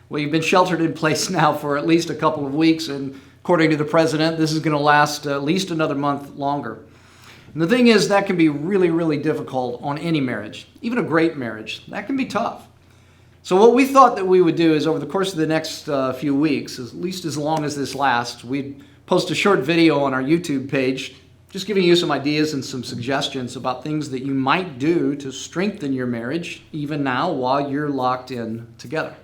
Well, you've been sheltered in place now for at least a couple of weeks, and according to the president, this is going to last at least another month longer. And the thing is, that can be really, really difficult on any marriage, even a great marriage. That can be tough. So what we thought that we would do is over the course of the next few weeks, at least as long as this lasts, we'd post a short video on our YouTube page just giving you some ideas and some suggestions about things that you might do to strengthen your marriage even now while you're locked in together.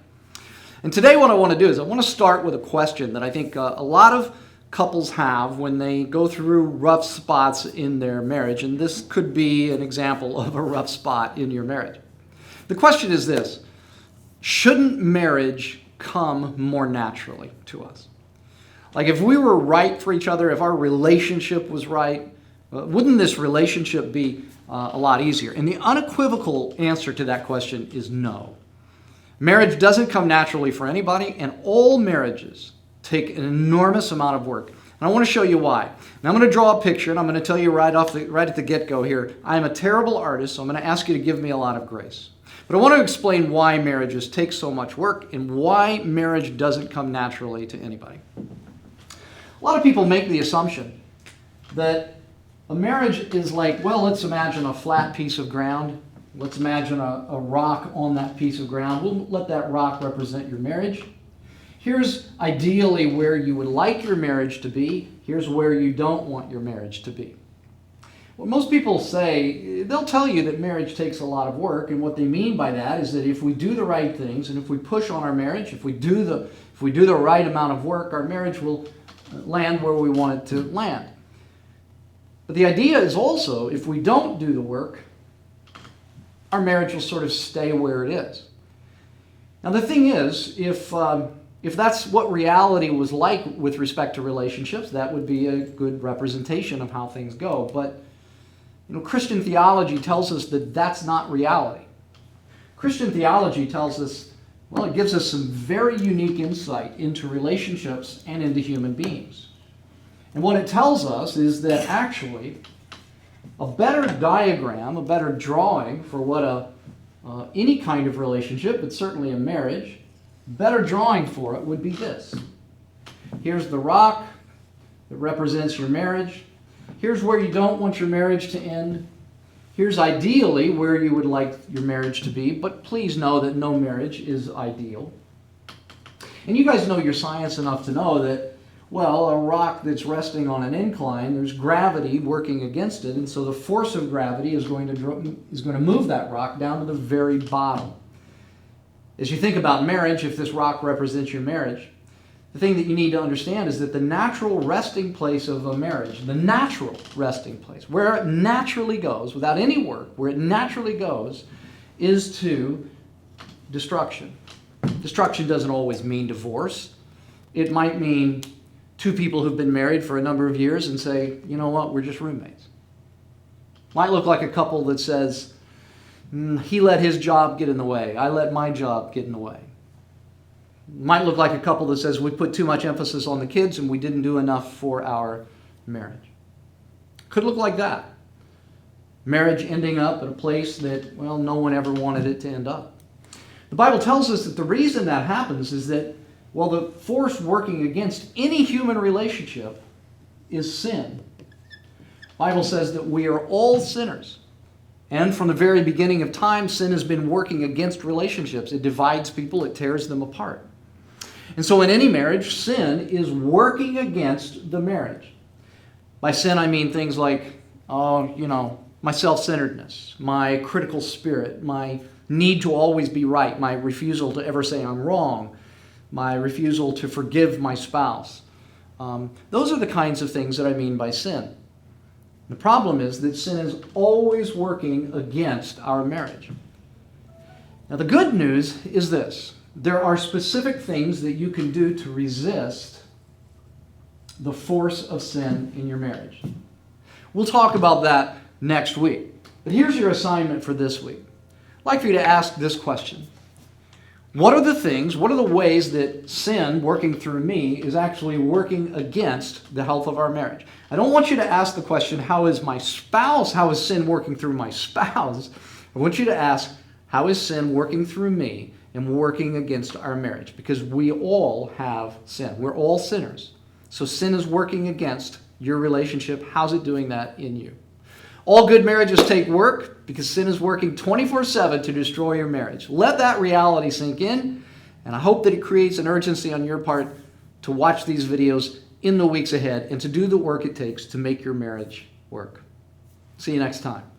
And today what I want to do is I want to start with a question that I think a lot of couples have when they go through rough spots in their marriage, and this could be an example of a rough spot in your marriage. The question is this: shouldn't marriage come more naturally to us? Like if we were right for each other, if our relationship was right, wouldn't this relationship be a lot easier? And the unequivocal answer to that question is no. Marriage doesn't come naturally for anybody, and all marriages take an enormous amount of work. And I want to show you why. Now I'm going to draw a picture, and I'm going to tell you right at the get-go here, I am a terrible artist, so I'm going to ask you to give me a lot of grace. But I want to explain why marriages take so much work and why marriage doesn't come naturally to anybody. A lot of people make the assumption that a marriage is like, well, let's imagine a flat piece of ground. Let's imagine a rock on that piece of ground. We'll let that rock represent your marriage. Here's ideally where you would like your marriage to be. Here's where you don't want your marriage to be. What most people say, they'll tell you that marriage takes a lot of work, and what they mean by that is that if we do the right things and if we push on our marriage, if we do the right amount of work, our marriage will land where we want it to land. But the idea is also, if we don't do the work, our marriage will sort of stay where it is. Now the thing is, if that's what reality was like with respect to relationships, that would be a good representation of how things go. But Christian theology tells us that that's not reality. Christian theology tells us, well, it gives us some very unique insight into relationships and into human beings. And what it tells us is that actually a better diagram, a better drawing for what any kind of relationship, but certainly a marriage, better drawing for it would be this. Here's the rock that represents your marriage. Here's where you don't want your marriage to end. Here's ideally where you would like your marriage to be, but please know that no marriage is ideal. And you guys know your science enough to know that, well, a rock that's resting on an incline, there's gravity working against it, and so the force of gravity is going to move that rock down to the very bottom. As you think about marriage, if this rock represents your marriage, the thing that you need to understand is that the natural resting place of a marriage, the natural resting place, where it naturally goes, without any work, where it naturally goes, is to destruction. Destruction doesn't always mean divorce. It might mean two people who've been married for a number of years and say, you know what, we're just roommates. Might look like a couple that says, he let his job get in the way, I let my job get in the way. Might look like a couple that says we put too much emphasis on the kids and we didn't do enough for our marriage. Could look like that. Marriage ending up at a place that, well, no one ever wanted it to end up. The Bible tells us that the reason that happens is that, well, the force working against any human relationship is sin. The Bible says that we are all sinners. And from the very beginning of time, sin has been working against relationships. It divides people, it tears them apart. And so in any marriage, sin is working against the marriage. By sin, I mean things like, my self-centeredness, my critical spirit, my need to always be right, my refusal to ever say I'm wrong, my refusal to forgive my spouse. Those are the kinds of things that I mean by sin. The problem is that sin is always working against our marriage. Now the good news is this. There are specific things that you can do to resist the force of sin in your marriage. We'll talk about that next week. But here's your assignment for this week. I'd like for you to ask this question. What are the ways that sin working through me is actually working against the health of our marriage? I don't want you to ask the question, how is sin working through my spouse? I want you to ask, how is sin working through me and working against our marriage, because we all have sin. We're all sinners. So sin is working against your relationship. How's it doing that in you? All good marriages take work because sin is working 24/7 to destroy your marriage. Let that reality sink in, and I hope that it creates an urgency on your part to watch these videos in the weeks ahead and to do the work it takes to make your marriage work. See you next time.